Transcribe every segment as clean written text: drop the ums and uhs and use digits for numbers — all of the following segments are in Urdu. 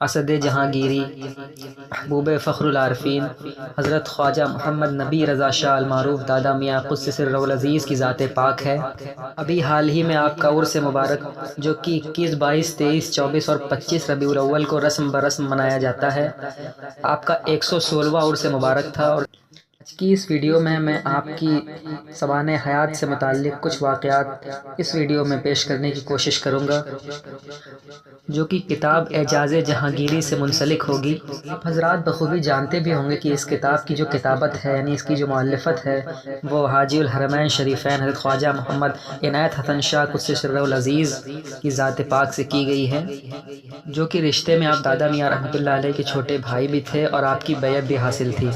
اسد جہانگیری، محبوب فخر العارفین، حضرت خواجہ محمد نبی رضا شاہ المعروف دادا میاں قدس سرہ العزیز کی ذات پاک ہے۔ ابھی حال ہی میں آپ کا عرس مبارک جو کہ 21، 22، 23، 24 اور 25 ربیع الاول کو رسم برسم منایا جاتا ہے، آپ کا 116واں عرس مبارک تھا۔ اور آج کی اس ویڈیو میں آپ کی سوانح حیات سے متعلق کچھ واقعات اس ویڈیو میں پیش کرنے کی کوشش کروں گا، جو کہ کتاب اعجاز جہانگیری سے منسلک ہوگی۔ آپ حضرات بخوبی جانتے بھی ہوں گے کہ اس کتاب کی جو کتابت ہے، یعنی اس کی جو مؤلفت ہے، وہ حاجی الحرمین شریفین حضرت خواجہ محمد عنایت حسن شاہ قدس سرہ العزیز کی ذات پاک سے کی گئی ہے، جو کہ رشتے میں آپ دادا میاں رحمۃ اللہ علیہ کے چھوٹے بھائی بھی تھے اور آپ کی بیعت بھی حاصل تھی۔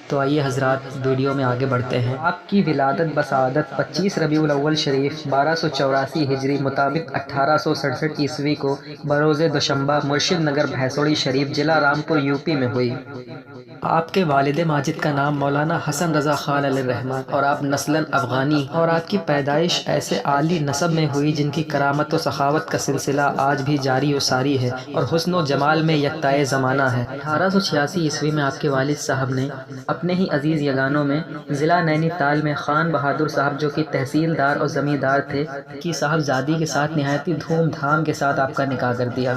تو آئیے حضرات ویڈیو میں آگے بڑھتے ہیں۔ آپ کی ولادت بسعادت 25 ربیع الاول شریف 1284 ہجری مطابق 1867 عیسوی کو بروز دوشنبہ مرشد نگر بھیسوڑی شریف ضلع رامپور یوپی میں ہوئی۔ آپ کے والد ماجد کا نام مولانا حسن رضا خان علیہ الرحمہ اور آپ نسلاً افغانی، اور آپ کی پیدائش ایسے عالی نسب میں ہوئی جن کی کرامت و سخاوت کا سلسلہ آج بھی جاری و ساری ہے اور حسن و جمال میں یکتائے زمانہ ہے۔ 1886 عیسوی میں آپ کے والد صاحب نے اپنے ہی عزیز یگانوں میں ضلع نینی تال میں خان بہادر صاحب جو کہ تحصیلدار اور زمیندار تھے کی صاحبزادی کے ساتھ نہایتی دھوم دھام کے ساتھ آپ کا نکاح کر دیا۔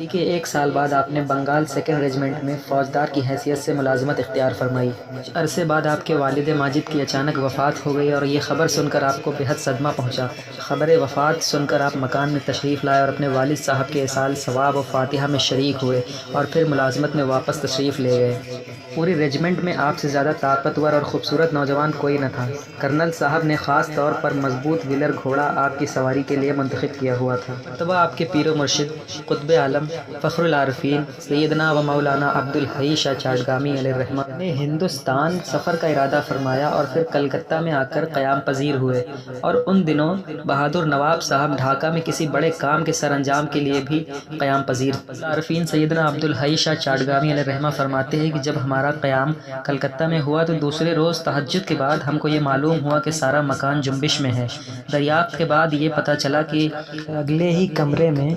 کہ ایک سال بعد آپ نے بنگال 2 ریجمنٹ میں فوجدار کی حیثیت سے ملازمت اختیار فرمائی۔ کچھ عرصے بعد آپ کے والد ماجد کی اچانک وفات ہو گئی اور یہ خبر سن کر آپ کو بےحد صدمہ پہنچا۔ خبر وفات سن کر آپ مکان میں تشریف لائے اور اپنے والد صاحب کے ایصال ثواب و فاتحہ میں شریک ہوئے اور پھر ملازمت میں واپس تشریف لے گئے۔ پوری ریجمنٹ میں آپ سے زیادہ طاقتور اور خوبصورت نوجوان کوئی نہ تھا۔ کرنل صاحب نے خاص طور پر مضبوط ویلر گھوڑا آپ کی سواری کے لیے منتخب کیا ہوا تھا۔ مرتبہ آپ کے پیر و مرشد قطب عالم فخر العارفین سیدنا و مولانا عبدالحی شاہ چاٹگامی علیہ الرحمہ نے ہندوستان سفر کا ارادہ فرمایا اور پھر کلکتہ میں آ کر قیام پذیر ہوئے، اور ان دنوں بہادر نواب صاحب ڈھاکہ میں کسی بڑے کام کے سر انجام کے لیے بھی قیام پذیر تھے۔ عارفین سیدنا عبدالحی شاہ چاٹگامی علیہ الرحمہ فرماتے ہیں کہ جب ہمارا قیام کلکتہ میں ہوا تو دوسرے روز تہجد کے بعد ہم کو یہ معلوم ہوا کہ سارا مکان جنبش میں ہے۔ دریافت کے بعد یہ پتہ چلا کہ اگلے ہی کمرے میں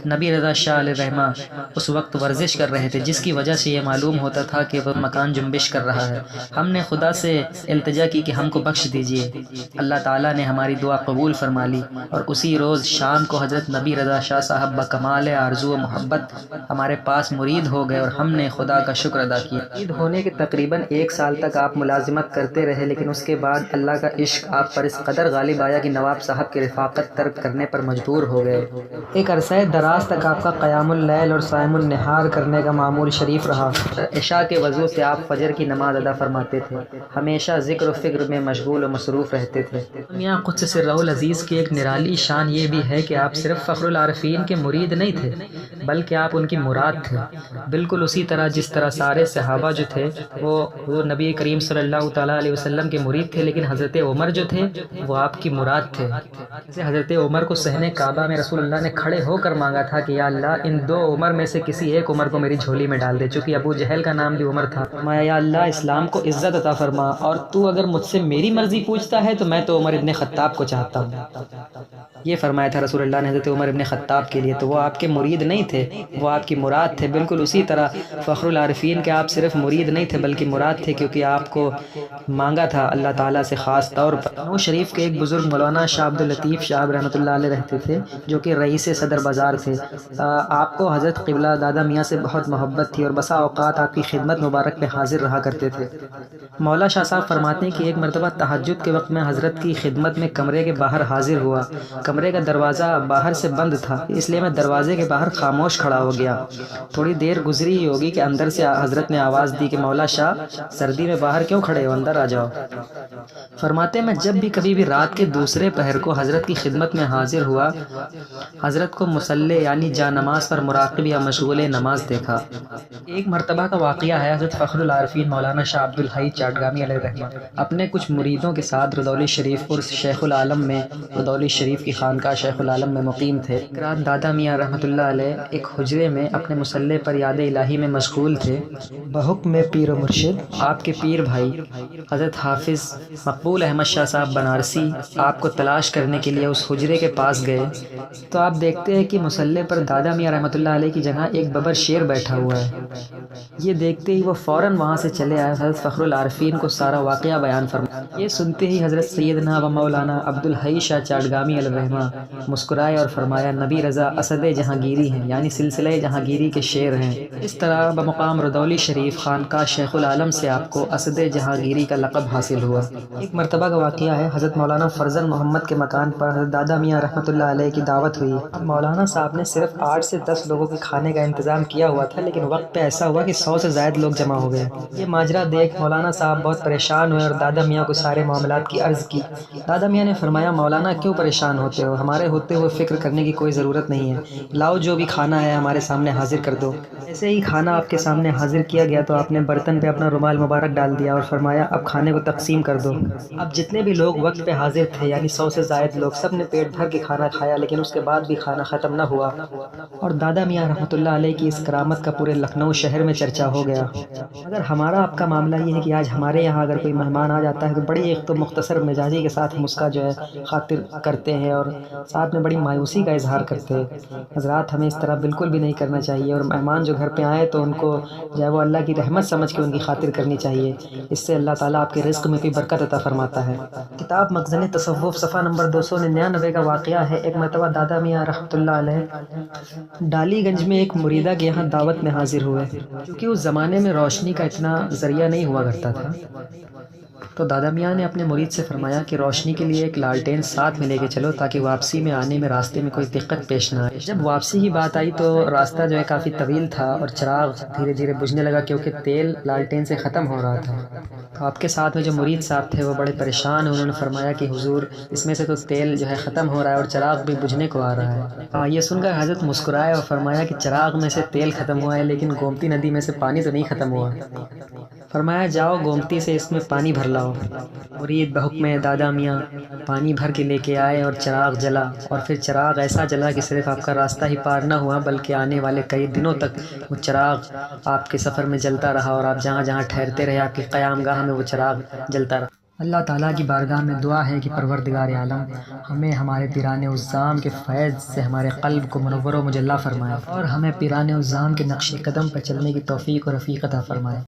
نبی رضا شاہ علیہ الرحمہ اس وقت ورزش کر رہے تھے، جس کی وجہ سے یہ معلوم ہوتا تھا کہ وہ مکان جنبش کر رہا ہے۔ ہم نے خدا سے التجا کی کہ ہم کو بخش دیجیے۔ اللہ تعالیٰ نے ہماری دعا قبول فرما لی، اور اسی روز شام کو حضرت نبی رضا شاہ صاحب بکمال آرزو و محبت ہمارے پاس مرید ہو گئے اور ہم نے خدا کا شکر ادا کیا۔ مرید ہونے کے تقریباً 1 سال تک آپ ملازمت کرتے رہے، لیکن اس کے بعد اللہ کا عشق آپ پر اس قدر غالب آیا کہ نواب صاحب کی رفاقت ترک کرنے پر مجبور ہو گئے۔ ایک عرصہ دراز تک آپ کا قیام اللیل اور صائم النہار کرنے کا معمول شریف رہا۔ عشاء کے وضو سے آپ فجر کی نماز ادا فرماتے تھے، ہمیشہ ذکر و فکر میں مشغول و مصروف رہتے تھے۔ میاں قدس سرہ العزیز کی ایک نرالی شان یہ بھی ہے کہ آپ صرف فخر العارفین کے مرید نہیں تھے، بلکہ آپ ان کی مراد تھے، بالکل اسی طرح جس طرح سارے صحابہ جو تھے وہ حضور نبی کریم صلی اللہ تعالیٰ علیہ وسلم کے مرید تھے، لیکن حضرت عمر جو تھے وہ آپ کی مراد تھے۔ جیسے حضرت عمر کو صحن کعبہ میں رسول اللہ نے کھڑے ہو کر مانگا تھا کہ یا اللہ ان 2 عمر میں سے کسی ایک عمر کو میری جھولی میں ڈال دے، چونکہ ابو جہل کا نام بھی عمر تھا۔ فرمایا یا اللہ اسلام کو عزت عطا فرما، اور تو اگر مجھ سے میری مرضی پوچھتا ہے تو میں تو عمر ابن خطاب کو چاہتا ہوں۔ یہ فرمایا تھا رسول اللہ نے حضرت عمر ابن خطاب کے لیے، تو وہ آپ کے مرید نہیں تھے، وہ آپ کی مراد تھے۔ بالکل اسی طرح فخر العارفین کے آپ صرف مرید نہیں تھے بلکہ مراد تھے، کیونکہ آپ کو مانگا تھا اللہ تعالیٰ سے خاص طور پر۔ لکھنؤ شریف کے ایک بزرگ مولانا شاہ عبداللطیف صاحب رحمۃ اللہ علیہ رہتے تھے، جو کہ رئیس صدر بازار تھے۔ آپ کو حضرت قبلہ دادا میاں سے بہت محبت تھی اور بسا اوقات آپ کی خدمت مبارک میں حاضر رہا کرتے تھے۔ مولا شاہ صاحب فرماتے ہیں کہ ایک مرتبہ تہجد کے وقت میں حضرت کی خدمت میں کمرے کے باہر حاضر ہوا۔ کمرے کا دروازہ باہر سے بند تھا، اس لیے میں دروازے کے باہر خاموش کھڑا ہو گیا۔ تھوڑی دیر گزری ہی ہوگی کہ اندر سے حضرت نے آواز دی کہ مولا شاہ سردی میں باہر کیوں کھڑے ہو، اندر آ جاؤ۔ فرماتے ہیں میں جب بھی کبھی بھی رات کے دوسرے پہر کو حضرت کی خدمت میں حاضر ہوا، حضرت کو مصلی یعنی جا نماز پر مراقب یا مشغول نماز دیکھا۔ ایک مرتبہ کا واقعہ ہے، حضرت فخر العارفین مولانا شاہ عبدالحی چاٹگامی علیہ الرحمہ اپنے کچھ مریدوں کے ساتھ رودولی شریف عرس شیخ العالم میں رودولی شریف کی خانقاہ شیخ العالم میں مقیم تھے۔ ایک رات دادا میاں رحمۃ اللہ علیہ ایک حجرے میں اپنے مصلے پر یاد الہی میں مشغول تھے۔ بحکم پیر و مرشد آپ کے پیر بھائی حضرت حافظ مقبول احمد شاہ صاحب بنارسی آپ کو تلاش کرنے کے لیے اس حجرے کے پاس گئے تو آپ دیکھتے ہیں کہ مصلے پر دادا میاں رحمۃ اللہ علیہ کی جگہ ایک ببر شیر بیٹھا ہوا ہے۔ یہ دیکھتے ہی وہ فوراً وہاں سے چلے آئے، حضرت فخر العارفین کو سارا واقعہ بیان فرمایا۔ یہ سنتے ہی حضرت سیدنا و مولانا عبدالحی شاہ چاٹگامی علیہ الرحمہ مسکرائے اور فرمایا نبی رضا اسد جہانگیری ہیں، یعنی سلسلہ جہانگیری کے شیر ہیں۔ اس طرح بمقام ردولی شریف خانقاہ شیخ العالم سے آپ کو اسد جہانگیری کا لقب حاصل ہوا۔ ایک مرتبہ کا واقعہ ہے، حضرت مولانا فرزند محمد کے مکان پر حضرت دادا میاں رحمۃ اللہ علیہ کی دعوت ہوئی۔ اب مولانا صاحب نے صرف 8 سے 10 لوگوں کے کھانے کا انتظام کیا ہوا تھا، لیکن وقت پہ ایسا ہوا کہ 100 سے زائد لوگ جمع ہو گئے۔ یہ ماجرا دیکھ مولانا صاحب بہت پریشان ہوئے اور دادا میاں کو سارے معاملات کی عرض کی۔ دادا میاں نے فرمایا مولانا کیوں پریشان ہوتے ہو، ہمارے ہوتے ہوئے فکر کرنے کی کوئی ضرورت نہیں ہے، لاؤ جو بھی کھانا ہے ہمارے سامنے حاضر کر دو۔ ایسے ہی کھانا آپ کے سامنے حاضر کیا گیا تو آپ نے برتن پہ اپنا رومال مبارک ڈال دیا اور فرمایا اب کھانے کو تقسیم کر دو۔ اب جتنے بھی لوگ وقت پہ حاضر تھے یعنی 100 سے زائد لوگ، سب نے پیٹ بھر کے کھانا کھایا، لیکن اس کے بعد بھی کھانا ختم نہ ہوا اور دادا میاں رحمۃ اللہ علیہ کی اس کرامت کا پورے لکھنؤ شہر میں چرچا ہو گیا۔ مگر ہمارا آپ کا معاملہ یہ ہے کہ آج ہمارے یہاں اگر کوئی مہمان آ جاتا ہے تو بڑی ایک تو مختصر مزاجی کے ساتھ ہم اس کا جو ہے خاطر کرتے ہیں اور ساتھ میں بڑی مایوسی کا اظہار کرتے ہیں۔ حضرات ہمیں اس طرح بالکل بھی نہیں کرنا چاہیے، اور مہمان جو گھر پہ آئے تو ان کو جو ہے وہ اللہ کی رحمت سمجھ کے ان کی خاطر کرنی چاہیے، اس سے اللہ تعالیٰ آپ کے رزق میں بھی برکت عطا فرماتا ہے۔ کتاب مخزن تصوف صفحہ نمبر 299 کا واقعہ ہے۔ ایک مرتبہ دادا میاں رحمۃ اللہ علیہ ڈالی گنج میں ایک مریدہ کے یہاں دعوت میں حاضر ہوئے۔ کیونکہ اس زمانے میں روشنی کا اتنا ذریعہ نہیں ہوا کرتا تھا تو دادا میاں نے اپنے مرید سے فرمایا کہ روشنی کے لیے ایک لالٹین ساتھ میں لے کے چلو تاکہ واپسی میں آنے میں راستے میں کوئی دقت پیش نہ آئے۔ جب واپسی کی بات آئی تو راستہ جو ہے کافی طویل تھا اور چراغ دھیرے دھیرے بجھنے لگا کیونکہ تیل لالٹین سے ختم ہو رہا تھا۔ تو آپ کے ساتھ میں جو مرید صاحب تھے وہ بڑے پریشان ہیں، انہوں نے فرمایا کہ حضور اس میں سے تو تیل جو ہے ختم ہو رہا ہے اور چراغ بھی بجھنے کو آ رہا ہے۔ یہ سن کر حضرت مسکرائے اور فرمایا کہ چراغ میں سے تیل ختم ہوا ہے لیکن گومتی ندی میں سے پانی تو نہیں ختم ہوا۔ فرمایا جاؤ گومتی سے اس میں پانی بھر لاؤ۔ مرید بحکم دادا میاں پانی بھر کے لے کے آئے اور چراغ جلا، اور پھر چراغ ایسا جلا کہ صرف آپ کا راستہ ہی پار نہ ہوا بلکہ آنے والے کئی دنوں تک وہ چراغ آپ کے سفر میں جلتا رہا اور آپ جہاں جہاں ٹھہرتے رہے آپ کی قیام گاہ میں وہ چراغ جلتا رہا۔ اللہ تعالیٰ کی بارگاہ میں دعا ہے کہ پروردگار عالم ہمیں ہمارے پیران عظام کے فیض سے ہمارے قلب کو منور و مجلی فرمائے اور ہمیں پیران عظام کے نقش قدم پر چلنے کی توفیق و رفیق عطا فرمائے۔